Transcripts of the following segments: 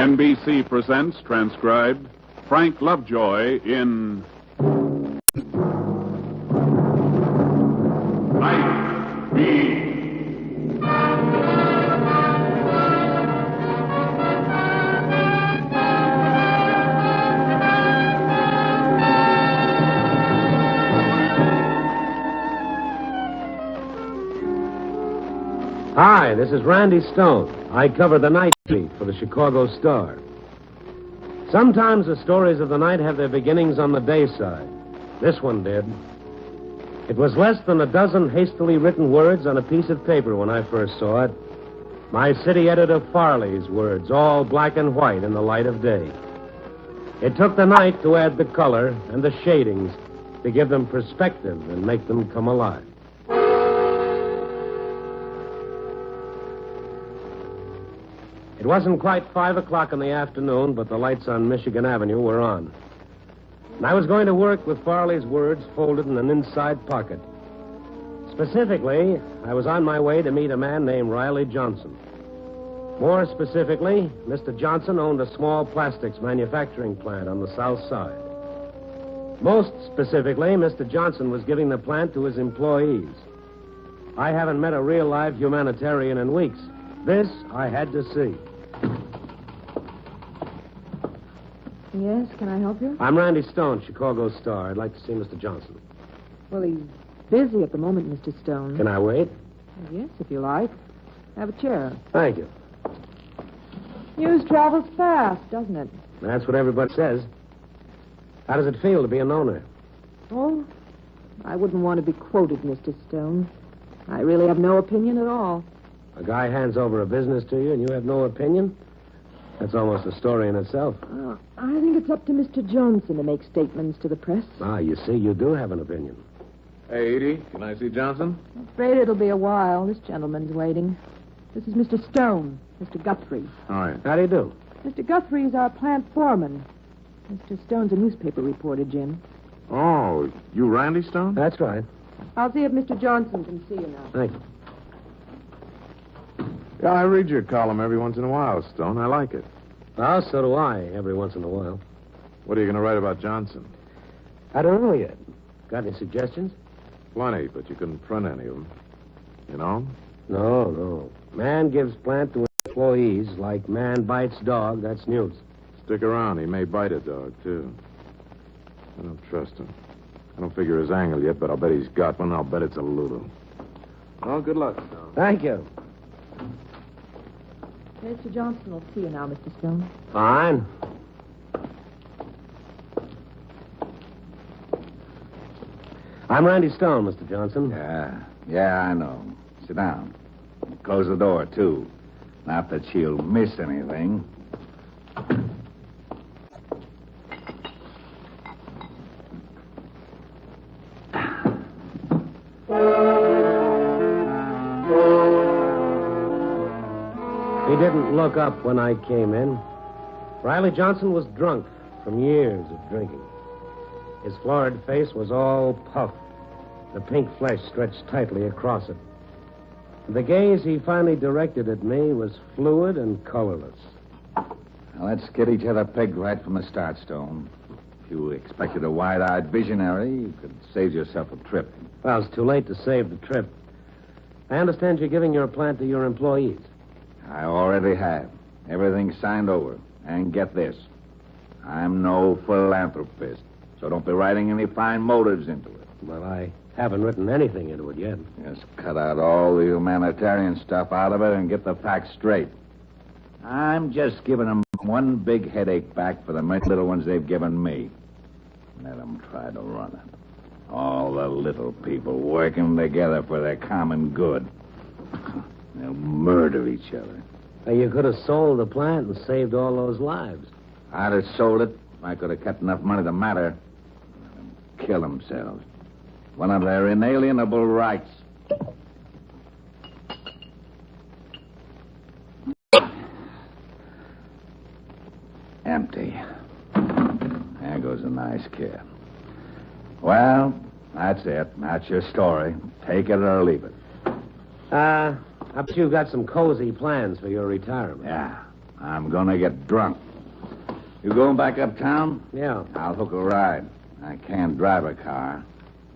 NBC presents, transcribed, Frank Lovejoy in Night Beat. Hi, this is Randy Stone. I cover the night beat for the Chicago Star. Sometimes the stories of the night have their beginnings on the day side. This one did. It was less than a dozen hastily written words on a piece of paper when I first saw it. My city editor Farley's words, all black and white in the light of day. It took the night to add the color and the shadings, to give them perspective and make them come alive. It wasn't quite 5 o'clock in the afternoon, but the lights on Michigan Avenue were on. And I was going to work with Farley's words folded in an inside pocket. Specifically, I was on my way to meet a man named Riley Johnson. More specifically, Mr. Johnson owned a small plastics manufacturing plant on the south side. Most specifically, Mr. Johnson was giving the plant to his employees. I haven't met a real live humanitarian in weeks. This I had to see. Yes, can I help you? I'm Randy Stone, Chicago Star. I'd like to see Mr. Johnson. Well, he's busy at the moment, Mr. Stone. Can I wait? Yes, if you like. Have a chair. Thank you. News travels fast, doesn't it? That's what everybody says. How does it feel to be an owner? Oh, I wouldn't want to be quoted, Mr. Stone. I really have no opinion at all. A guy hands over a business to you and you have no opinion? That's almost a story in itself. I think it's up to Mr. Johnson to make statements to the press. Ah, you see, you do have an opinion. Hey, Edie, can I see Johnson? I'm afraid it'll be a while. This gentleman's waiting. This is Mr. Stone, Mr. Guthrie. All right. How do you do? Mr. Guthrie's our plant foreman. Mr. Stone's a newspaper reporter, Jim. Oh, you Randy Stone? That's right. I'll see if Mr. Johnson can see you now. Thank you. Yeah, I read your column every once in a while, Stone. I like it. Well, so do I, every once in a while. What are you going to write about Johnson? I don't know yet. Got any suggestions? Plenty, but you couldn't print any of them. You know? No. Man gives plant to employees like man bites dog. That's news. Stick around. He may bite a dog, too. I don't trust him. I don't figure his angle yet, but I'll bet he's got one. I'll bet it's a Lulu. Well, good luck, Stone. Thank you. Mr. Johnson will see you now, Mr. Stone. Fine. I'm Randy Stone, Mr. Johnson. Yeah, I know. Sit down. Close the door, too. Not that she'll miss anything. He didn't look up when I came in. Riley Johnson was drunk from years of drinking. His florid face was all puff. The pink flesh stretched tightly across it. The gaze he finally directed at me was fluid and colorless. Now, let's get each other pegged right from the start, Stone. If you expected a wide-eyed visionary, you could save yourself a trip. Well, it's too late to save the trip. I understand you're giving your plant to your employees. I already have. Everything's signed over. And get this. I'm no philanthropist, so don't be writing any fine motives into it. Well, I haven't written anything into it yet. Just cut out all the humanitarian stuff out of it and get the facts straight. I'm just giving them one big headache back for the many little ones they've given me. Let them try to run it. All the little people working together for their common good. They'll murder each other. Well, you could have sold the plant and saved all those lives. I'd have sold it if I could have kept enough money to matter. Let them kill themselves. One of their inalienable rights. Empty. There goes a nice kid. Well, that's it. That's your story. Take it or leave it. I bet you've got some cozy plans for your retirement. Yeah. I'm gonna get drunk. You going back uptown? Yeah. I'll hook a ride. I can't drive a car.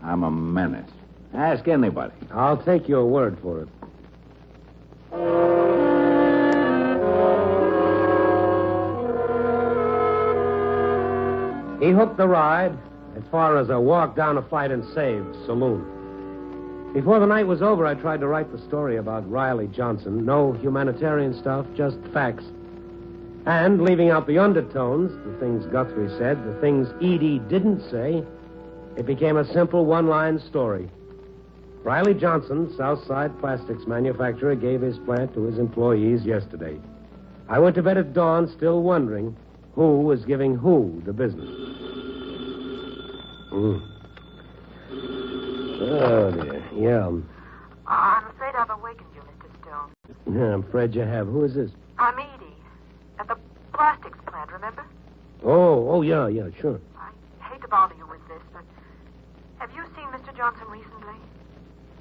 I'm a menace. Ask anybody. I'll take your word for it. He hooked the ride as far as a walk down a flight and saved saloon. Before the night was over, I tried to write the story about Riley Johnson. No humanitarian stuff, just facts. And leaving out the undertones, the things Guthrie said, the things Edie didn't say, it became a simple one-line story. Riley Johnson, Southside Plastics manufacturer, gave his plant to his employees yesterday. I went to bed at dawn still wondering who was giving who the business. Oh, dear. Yeah. I'm afraid I've awakened you, Mr. Stone. Yeah, I'm afraid you have. Who is this? I'm Edie. At the plastics plant, remember? Oh, yeah, sure. I hate to bother you with this, but have you seen Mr. Johnson recently?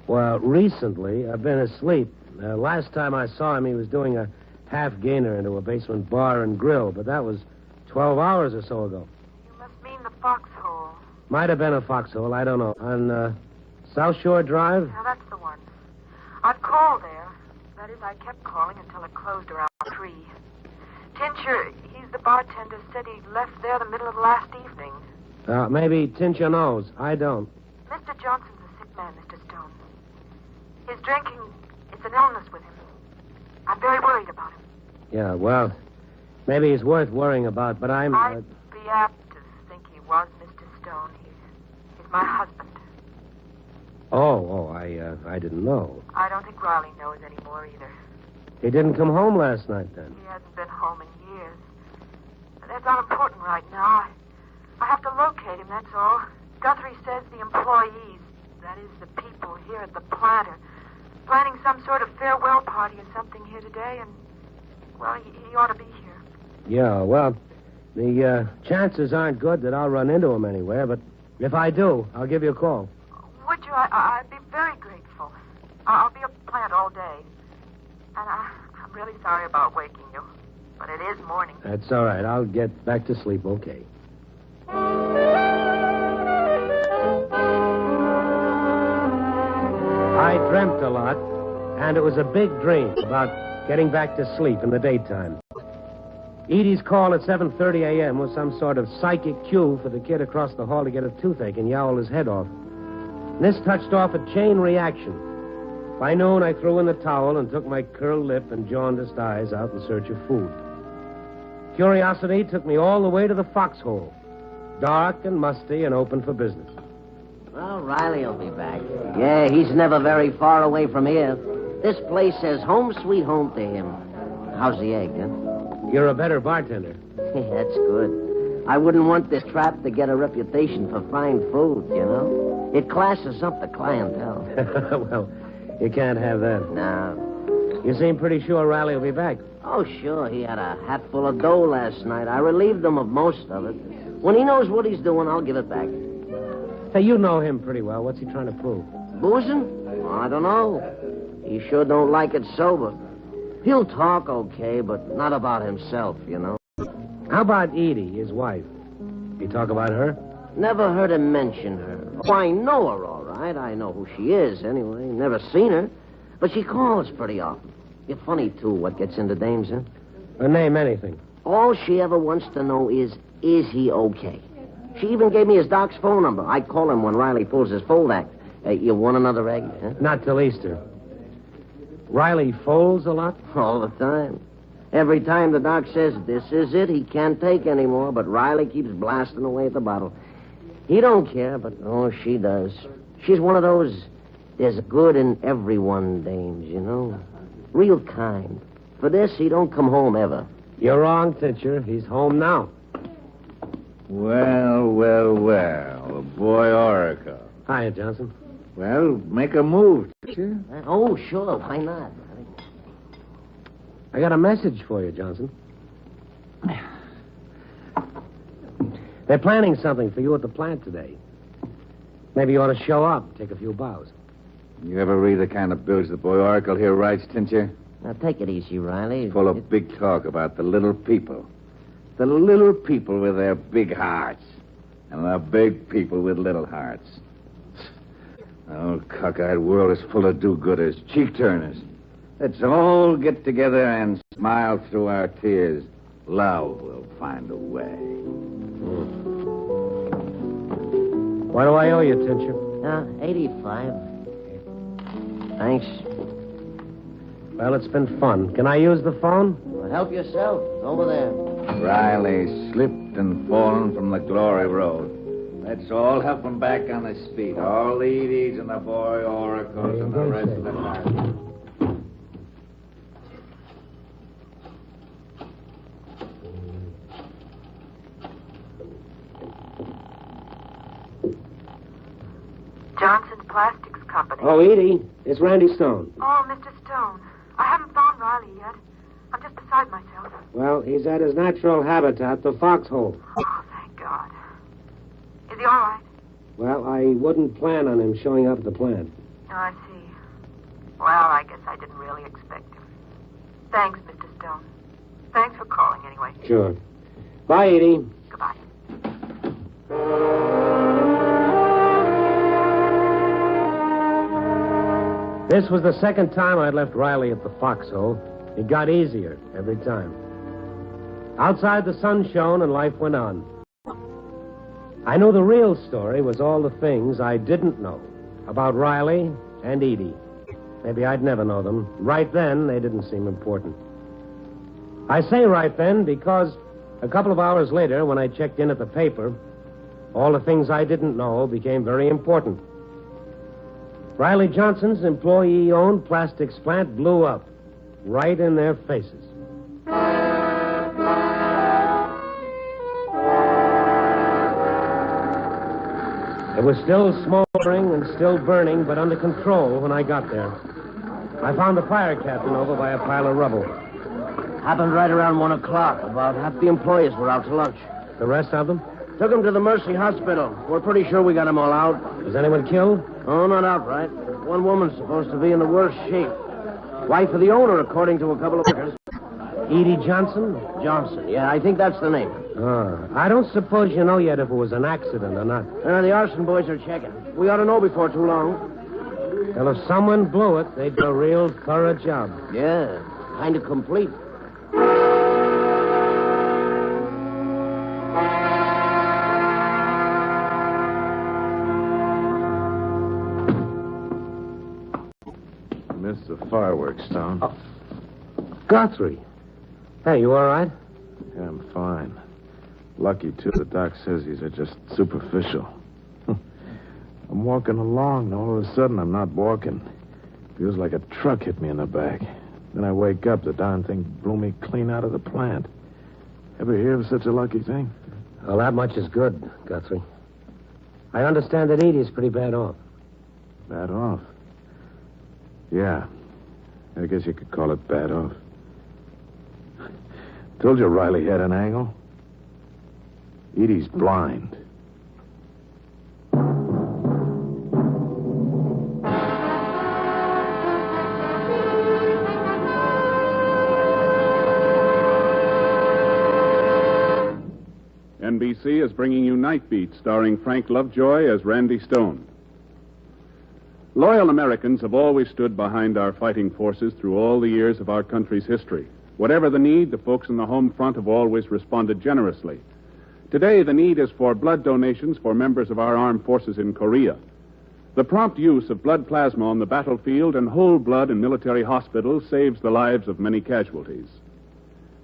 Well, recently, I've been asleep. Last time I saw him, he was doing a half-gainer into a basement bar and grill, but that was 12 hours or so ago. You must mean the foxhole. Might have been a foxhole, I don't know. On South Shore Drive? Now, that's the one. I've called there. That is, I kept calling until it closed around 3. Tincher, he's the bartender, said he left there the middle of last evening. Maybe Tincher knows. I don't. Mr. Johnson's a sick man, Mr. Stone. His drinking, it's an illness with him. I'm very worried about him. Yeah, well, maybe he's worth worrying about, but I'm... I'd be apt to think he was, Mr. Stone. He's my husband. I didn't know. I don't think Riley knows anymore either. He didn't come home last night, then? He hasn't been home in years. But that's not important right now. I have to locate him, that's all. Guthrie says the employees, that is, the people here at the plant, are planning some sort of farewell party or something here today, and, well, he ought to be here. Yeah, well, the chances aren't good that I'll run into him anywhere, but if I do, I'll give you a call. Would you? I'd be very grateful. I'll be at the plant all day. And I'm really sorry about waking you, but it is morning. That's all right. I'll get back to sleep, okay. I dreamt a lot, and it was a big dream about getting back to sleep in the daytime. Edie's call at 7:30 a.m. was some sort of psychic cue for the kid across the hall to get a toothache and yowl his head off. This touched off a chain reaction. By noon, I threw in the towel and took my curled lip and jaundiced eyes out in search of food. Curiosity took me all the way to the foxhole, dark and musty and open for business. Well, Riley'll be back. Yeah, he's never very far away from here. This place says home sweet home to him. How's the egg, huh? You're a better bartender. That's good. I wouldn't want this trap to get a reputation for fine food, you know? It classes up the clientele. Well, you can't have that. No. You seem pretty sure Riley will be back. Oh, sure. He had a hat full of dough last night. I relieved him of most of it. When he knows what he's doing, I'll give it back. Hey, you know him pretty well. What's he trying to prove? Boozing? Well, I don't know. He sure don't like it sober. He'll talk okay, but not about himself, you know. How about Edie, his wife? You talk about her? Never heard him mention her. Oh, I know her, all right. I know who she is, anyway. Never seen her. But she calls pretty often. You're funny, too, what gets into dames, huh? Or name anything. All she ever wants to know is he okay? She even gave me his doc's phone number. I call him when Riley pulls his fold act. You want another egg, huh? Not till Easter. Riley folds a lot? All the time. Every time the doc says this is it, he can't take anymore, but Riley keeps blasting away at the bottle. He don't care, but, oh, she does. She's one of those, there's good in everyone dames, you know? Real kind. For this, he don't come home ever. You're wrong, Tincher. He's home now. Well, the boy Oracle. Hiya, Johnson. Well, make a move, Tincher. Oh, sure, why not? I got a message for you, Johnson. They're planning something for you at the plant today. Maybe you ought to show up, take a few bows. You ever read the kind of bills the boy Oracle here writes, Tincher? Now, take it easy, Riley. Full of big talk about the little people. The little people with their big hearts. And the big people with little hearts. The old cockeyed world is full of do-gooders, cheek-turners. Let's all get together and smile through our tears. Love will find a way. What do I owe you, Tincher? 85. Thanks. Well, it's been fun. Can I use the phone? Well, help yourself. Over there. Riley slipped and fallen from the glory road. Let's all help him back on his feet. All the Edie's and the boy oracles and the rest of the party. Johnson's Plastics Company. Oh, Edie, it's Randy Stone. Oh, Mr. Stone. I haven't found Riley yet. I'm just beside myself. Well, he's at his natural habitat, the foxhole. Oh, thank God. Is he all right? Well, I wouldn't plan on him showing up at the plant. Oh, I see. Well, I guess I didn't really expect him. Thanks, Mr. Stone. Thanks for calling, anyway. Sure. Bye, Edie. Goodbye. This was the second time I'd left Riley at the foxhole. It got easier every time. Outside, the sun shone and life went on. I knew the real story was all the things I didn't know about Riley and Edie. Maybe I'd never know them. Right then, they didn't seem important. I say right then because a couple of hours later, when I checked in at the paper, all the things I didn't know became very important. Riley Johnson's employee-owned plastics plant blew up right in their faces. It was still smoldering and still burning, but under control when I got there. I found the fire captain over by a pile of rubble. Happened right around 1 o'clock. About half the employees were out to lunch. The rest of them? Took them to the Mercy Hospital. We're pretty sure we got them all out. Was anyone killed? Oh, not outright. One woman's supposed to be in the worst shape. Wife of the owner, according to a couple of workers. Edie Johnson? Johnson, yeah, I think that's the name. I don't suppose you know yet if it was an accident or not. The arson boys are checking. We ought to know before too long. Well, if someone blew it, they'd do a real thorough job. Yeah, kind of complete. Missed the fireworks, Stone. Oh. Guthrie. Hey, you all right? Yeah, I'm fine. Lucky, too. The doc says these are just superficial. I'm walking along, and all of a sudden I'm not walking. Feels like a truck hit me in the back. Then I wake up, the darn thing blew me clean out of the plant. Ever hear of such a lucky thing? Well, that much is good, Guthrie. I understand that Edie's pretty bad off. Bad off? Yeah. I guess you could call it bad off. Told you Riley had an angle. Edie's blind. NBC is bringing you Night Beat, starring Frank Lovejoy as Randy Stone. Loyal Americans have always stood behind our fighting forces through all the years of our country's history. Whatever the need, the folks in the home front have always responded generously. Today, the need is for blood donations for members of our armed forces in Korea. The prompt use of blood plasma on the battlefield and whole blood in military hospitals saves the lives of many casualties.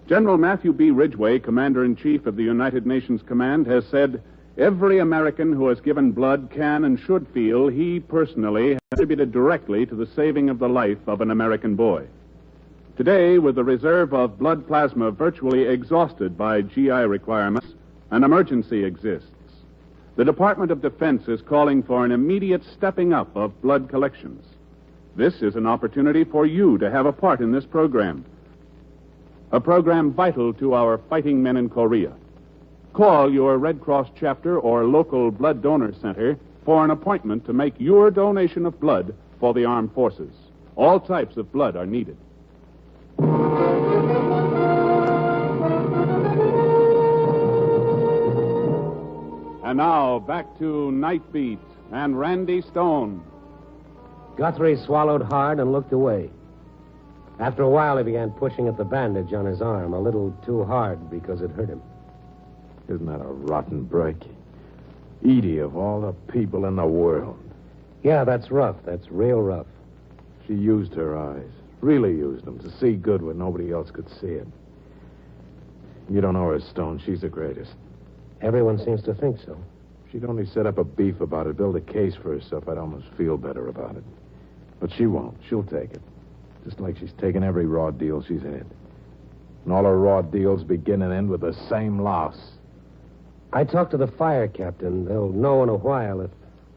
General Matthew B. Ridgway, Commander-in-Chief of the United Nations Command, has said, every American who has given blood can and should feel he personally has contributed directly to the saving of the life of an American boy. Today, with the reserve of blood plasma virtually exhausted by GI requirements, an emergency exists. The Department of Defense is calling for an immediate stepping up of blood collections. This is an opportunity for you to have a part in this program, a program vital to our fighting men in Korea. Call your Red Cross chapter or local blood donor center for an appointment to make your donation of blood for the armed forces. All types of blood are needed. And now, back to Night Beat and Randy Stone. Guthrie swallowed hard and looked away. After a while, he began pushing at the bandage on his arm, a little too hard because it hurt him. Isn't that a rotten break? Edie, of all the people in the world. Yeah, that's rough. That's real rough. She used her eyes. Really used them to see good when nobody else could see it. You don't know her, Stone. She's the greatest. Everyone seems to think so. If she'd only set up a beef about it, build a case for herself, I'd almost feel better about it. But she won't. She'll take it. Just like she's taken every raw deal she's had. And all her raw deals begin and end with the same loss. I talked to the fire captain. They'll know in a while if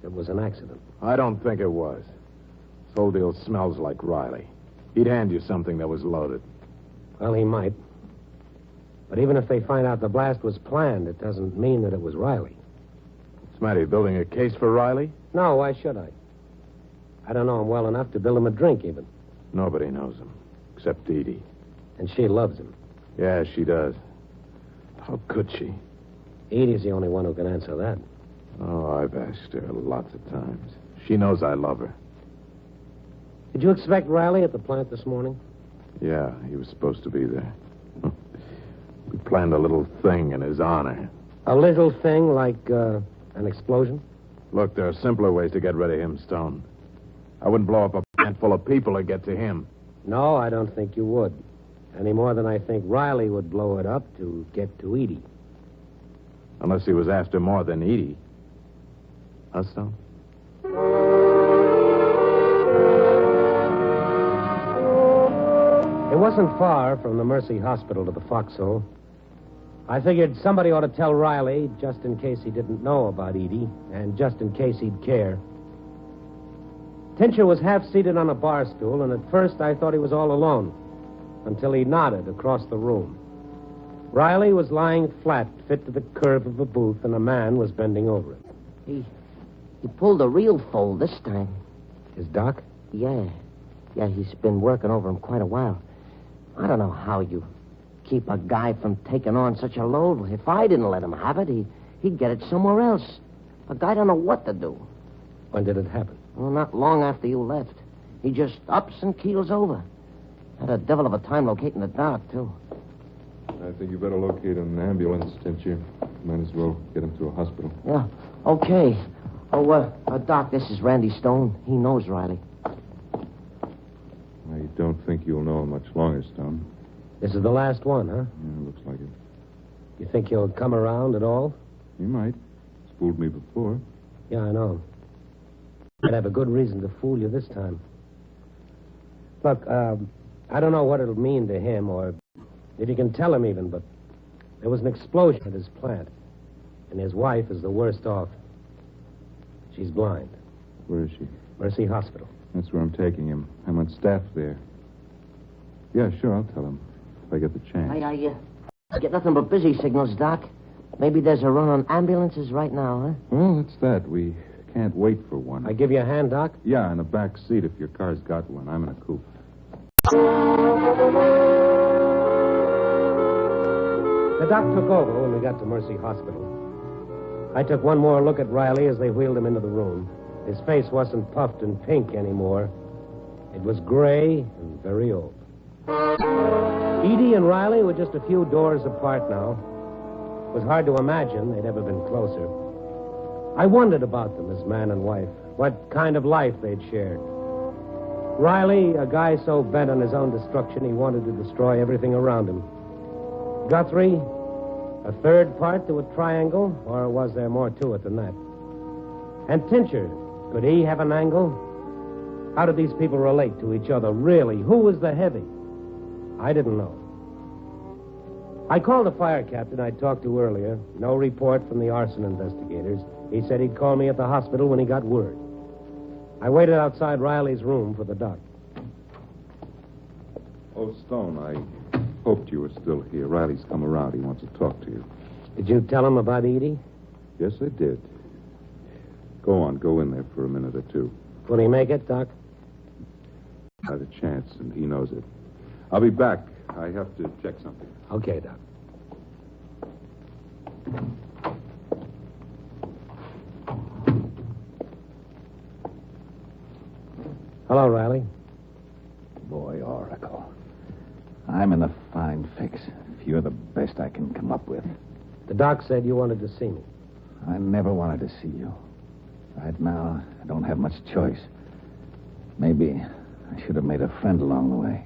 it was an accident. I don't think it was. This whole deal smells like Riley. He'd hand you something that was loaded. Well, he might. But even if they find out the blast was planned, it doesn't mean that it was Riley. What's the matter? You building a case for Riley? No, why should I? I don't know him well enough to build him a drink, even. Nobody knows him, except Edie. And she loves him. Yeah, she does. How could she? Edie's the only one who can answer that. Oh, I've asked her lots of times. She knows I love her. Did you expect Riley at the plant this morning? Yeah, he was supposed to be there. We planned a little thing in his honor. A little thing like an explosion? Look, there are simpler ways to get rid of him, Stone. I wouldn't blow up a plant full of people to get to him. No, I don't think you would. Any more than I think Riley would blow it up to get to Edie. Unless he was after more than Edie. Huh, Stone? It wasn't far from the Mercy Hospital to the Foxhole. I figured somebody ought to tell Riley, just in case he didn't know about Edie, and just in case he'd care. Tincher was half-seated on a bar stool, and at first I thought he was all alone, until he nodded across the room. Riley was lying flat, fit to the curve of a booth, and a man was bending over it. He pulled a real fold this time. His doc? Yeah. Yeah, he's been working over him quite a while. I don't know how you keep a guy from taking on such a load. If I didn't let him have it, he'd get it somewhere else. A guy don't know what to do. When did it happen? Well, not long after you left. He just ups and keels over. Had a devil of a time locating the doc, too. I think you better locate an ambulance, didn't you? Might as well get him to a hospital. Yeah, okay. Oh, Doc, this is Randy Stone. He knows Riley. I don't think you'll know him much longer, Stone. This is the last one, huh? Yeah, looks like it. You think he'll come around at all? He might. He's fooled me before. Yeah, I know. I'd have a good reason to fool you this time. Look, I don't know what it'll mean to him, or if you can tell him even, but there was an explosion at his plant, and his wife is the worst off. She's blind. Where is she? Mercy Hospital. That's where I'm taking him. I'm on staff there. Yeah, sure, I'll tell him if I get the chance. I get nothing but busy signals, Doc. Maybe there's a run on ambulances right now, huh? Well, it's that. We can't wait for one. I give you a hand, Doc? Yeah, in the back seat if your car's got one. I'm in a coupe. The doc took over when we got to Mercy Hospital. I took one more look at Riley as they wheeled him into the room. His face wasn't puffed and pink anymore. It was gray and very old. Edie and Riley were just a few doors apart now. It was hard to imagine they'd ever been closer. I wondered about them as man and wife, what kind of life they'd shared. Riley, a guy so bent on his own destruction he wanted to destroy everything around him. Guthrie, a third part to a triangle, or was there more to it than that? And Tincher, could he have an angle? How did these people relate to each other, really? Who was the heavy? I didn't know. I called the fire captain I'd talked to earlier. No report from the arson investigators. He said he'd call me at the hospital when he got word. I waited outside Riley's room for the doc. Oh, Stone, I hoped you were still here. Riley's come around. He wants to talk to you. Did you tell him about Edie? Yes, I did. Go on. Go in there for a minute or two. Will he make it, Doc? I had a chance, and he knows it. I'll be back. I have to check something. Okay, Doc. Hello, Riley. Boy, Oracle. I'm in a fine fix. If you're the best I can come up with. The doc said you wanted to see me. I never wanted to see you. Right now, I don't have much choice. Maybe I should have made a friend along the way.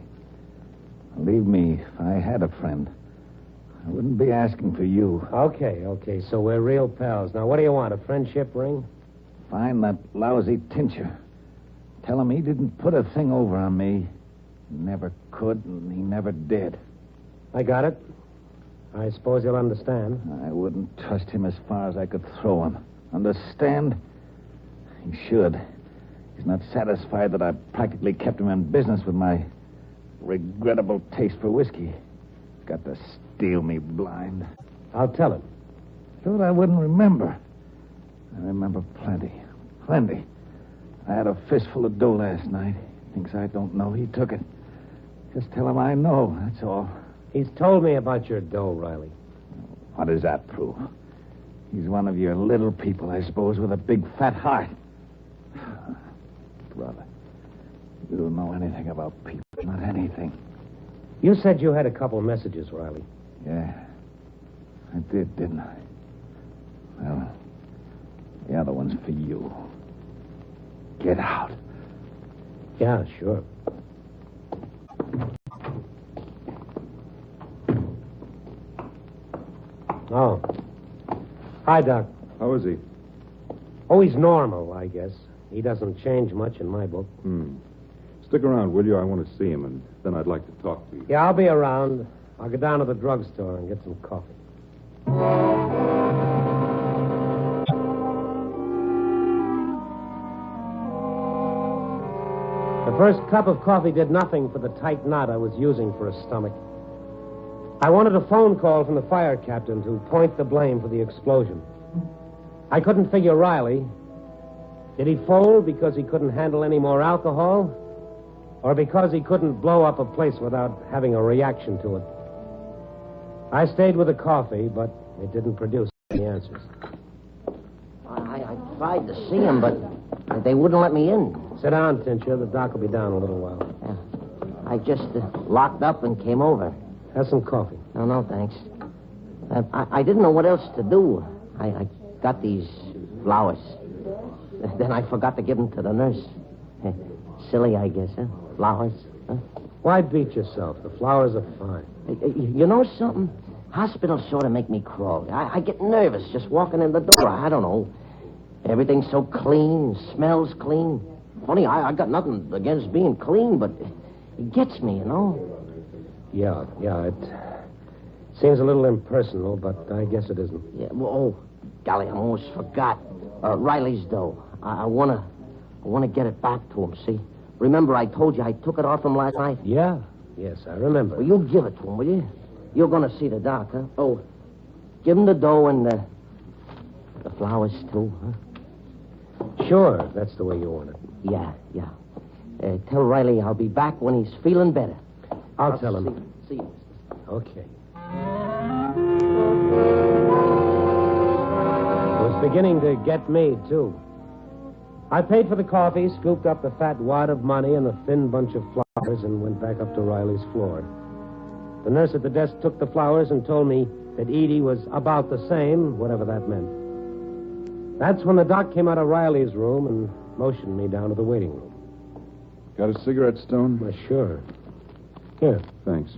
Believe me, if I had a friend, I wouldn't be asking for you. Okay, so we're real pals. Now, what do you want, a friendship ring? Find that lousy Tincher. Tell him he didn't put a thing over on me. He never could, and he never did. I got it. I suppose you'll understand. I wouldn't trust him as far as I could throw him. Understand? He should. He's not satisfied that I practically kept him in business with my regrettable taste for whiskey. He's got to steal me blind. I'll tell him. Thought I wouldn't remember. I remember plenty. Plenty. I had a fistful of dough last night. Thinks I don't know. He took it. Just tell him I know, that's all. He's told me about your dough, Riley. What does that prove? He's one of your little people, I suppose, with a big fat heart. Brother, you don't know anything about people. Not anything. You said you had a couple messages, Riley. Yeah. I did, didn't I? Well, the other one's for you. Get out. Yeah, sure. Oh. Hi, Doc. How is he? Oh, he's normal, I guess. He doesn't change much in my book. Stick around, will you? I want to see him, and then I'd like to talk to you. Yeah, I'll be around. I'll go down to the drugstore and get some coffee. The first cup of coffee did nothing for the tight knot I was using for a stomach. I wanted a phone call from the fire captain to point the blame for the explosion. I couldn't figure Riley. Did he fold because he couldn't handle any more alcohol? Or because he couldn't blow up a place without having a reaction to it? I stayed with the coffee, but it didn't produce any answers. I tried to see him, but they wouldn't let me in. Sit down, Tincher. The doc will be down in a little while. I just locked up and came over. Have some coffee. No, thanks. I didn't know what else to do. I got these flowers. Then I forgot to give them to the nurse. Silly, I guess, huh? Flowers, huh? Why beat yourself? The flowers are fine. You know something? Hospitals sort of make me crawl. I get nervous just walking in the door. I don't know. Everything's so clean, smells clean. Funny, I got nothing against being clean, but it gets me, you know? Yeah, it seems a little impersonal, but I guess it isn't. Yeah, well, golly, I almost forgot. Riley's dough. I want to get it back to him, see? Remember I told you I took it off him last night? Yeah, yes, I remember. Well, you give it to him, will you? You're going to see the doc, huh? Oh, give him the dough and the flowers, too, huh? Sure, that's the way you want it. Yeah. Tell Riley I'll be back when he's feeling better. I'll tell him. See you. Okay. It was beginning to get me, too. I paid for the coffee, scooped up the fat wad of money and the thin bunch of flowers, and went back up to Riley's floor. The nurse at the desk took the flowers and told me that Edie was about the same, whatever that meant. That's when the doc came out of Riley's room and motioned me down to the waiting room. Got a cigarette, Stone? Well, sure. Here. Thanks.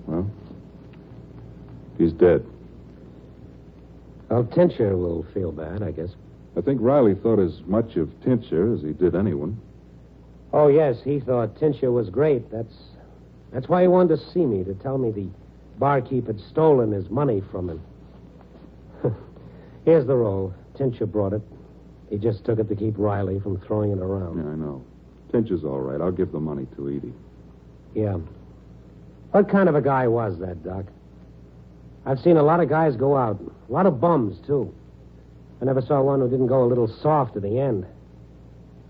Well, he's dead. Well, Tincher will feel bad, I guess. I think Riley thought as much of Tincher as he did anyone. Oh, yes, he thought Tincher was great. That's why he wanted to see me, to tell me the barkeep had stolen his money from him. Here's the roll. Tincher brought it. He just took it to keep Riley from throwing it around. Yeah, I know. Tincher's all right. I'll give the money to Edie. Yeah. What kind of a guy was that, Doc? I've seen a lot of guys go out. A lot of bums, too. I never saw one who didn't go a little soft at the end.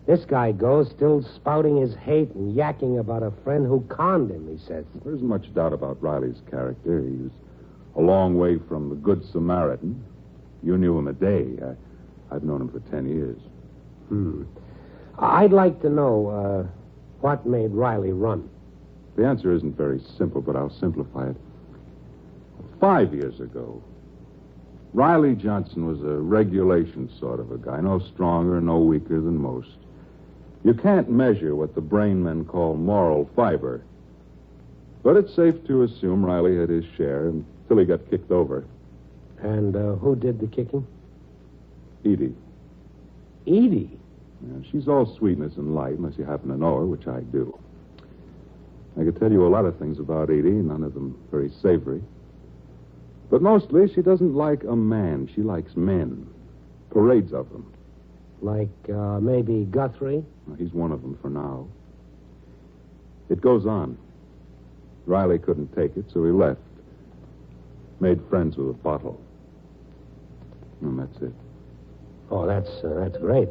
This guy goes still spouting his hate and yakking about a friend who conned him, he says. There isn't much doubt about Riley's character. He was a long way from the Good Samaritan. You knew him a day. I've known him for 10 years. I'd like to know what made Riley run. The answer isn't very simple, but I'll simplify it. 5 years ago, Riley Johnson was a regulation sort of a guy. No stronger, no weaker than most. You can't measure what the brain men call moral fiber. But it's safe to assume Riley had his share until he got kicked over. And who did the kicking? Edie. Edie? Yeah, she's all sweetness and light, unless you happen to know her, which I do. I could tell you a lot of things about Edie, none of them very savory. But mostly, she doesn't like a man. She likes men. Parades of them. Like maybe Guthrie? Well, he's one of them for now. It goes on. Riley couldn't take it, so he left. Made friends with a bottle. And that's it. Oh, that's great.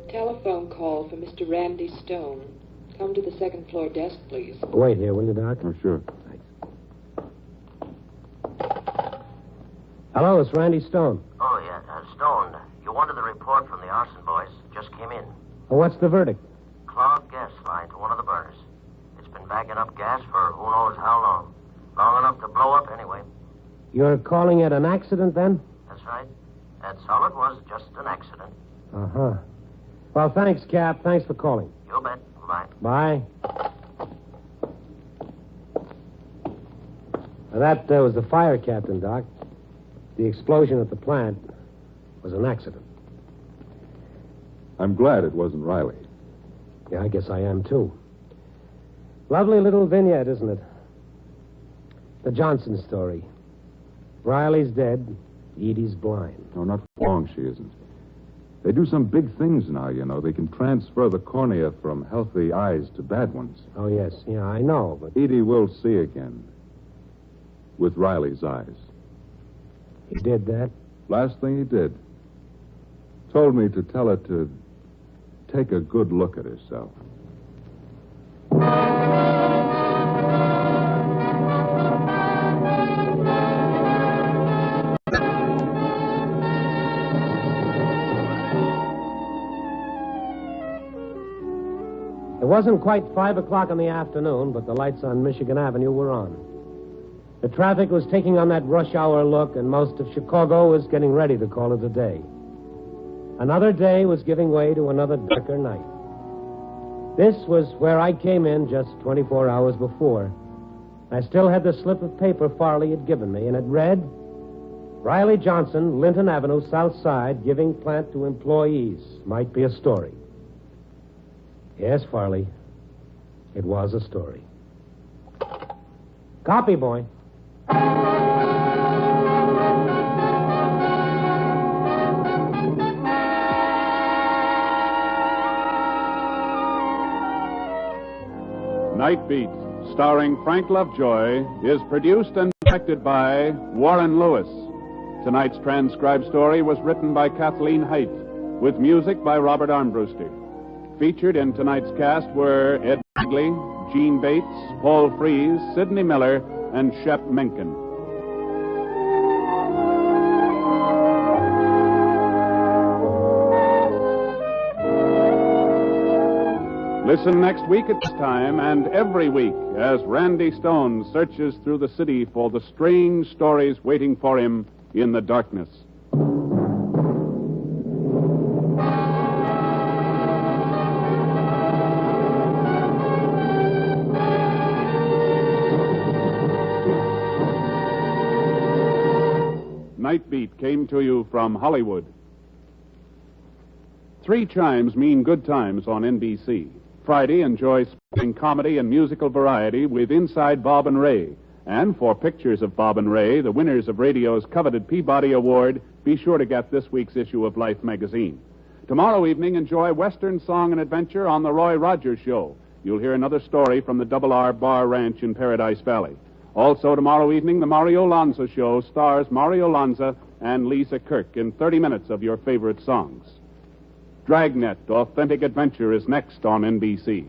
Telephone call for Mr. Randy Stone. Come to the second floor desk, please. Wait here, will you, Doc? Oh, sure. Hello, it's Randy Stone. Oh, yeah, Stone. You wanted the report from the arson boys. Just came in. Oh, what's the verdict? Clogged gas line to one of the burners. It's been backing up gas for who knows how long. Long enough to blow up anyway. You're calling it an accident, then? That's right. That's all it was, just an accident. Uh-huh. Well, thanks, Cap. Thanks for calling. You bet. Bye. Bye. Now, that was the fire captain, Doc. The explosion at the plant was an accident. I'm glad it wasn't Riley. Yeah, I guess I am, too. Lovely little vignette, isn't it? The Johnson story. Riley's dead. Edie's blind. No, not for long she isn't. They do some big things now, you know. They can transfer the cornea from healthy eyes to bad ones. Oh, yes. Yeah, I know, but... Edie will see again. With Riley's eyes. He did that? Last thing he did. Told me to tell her to take a good look at herself. It wasn't quite 5 o'clock in the afternoon, but the lights on Michigan Avenue were on. The traffic was taking on that rush hour look, and most of Chicago was getting ready to call it a day. Another day was giving way to another darker night. This was where I came in just 24 hours before. I still had the slip of paper Farley had given me, and it read, Riley Johnson, Linton Avenue, South Side, giving plant to employees. Might be a story. Yes, Farley. It was a story. Copy, boy. Night Beat, starring Frank Lovejoy, is produced and directed by Warren Lewis. Tonight's transcribed story was written by Kathleen Haidt, with music by Robert Armbruster. Featured in tonight's cast were Ed Begley, Gene Bates, Paul Frees, Sidney Miller, and Shep Menken. Listen next week at this time and every week as Randy Stone searches through the city for the strange stories waiting for him in the darkness. Night Beat came to you from Hollywood. 3 chimes mean good times on NBC. Friday, enjoy sporting comedy and musical variety with Inside Bob and Ray. And for pictures of Bob and Ray, the winners of radio's coveted Peabody Award, be sure to get this week's issue of Life magazine. Tomorrow evening, enjoy Western Song and Adventure on The Roy Rogers Show. You'll hear another story from the Double R Bar Ranch in Paradise Valley. Also tomorrow evening, the Mario Lanza Show stars Mario Lanza and Lisa Kirk in 30 minutes of your favorite songs. Dragnet, Authentic Adventure is next on NBC.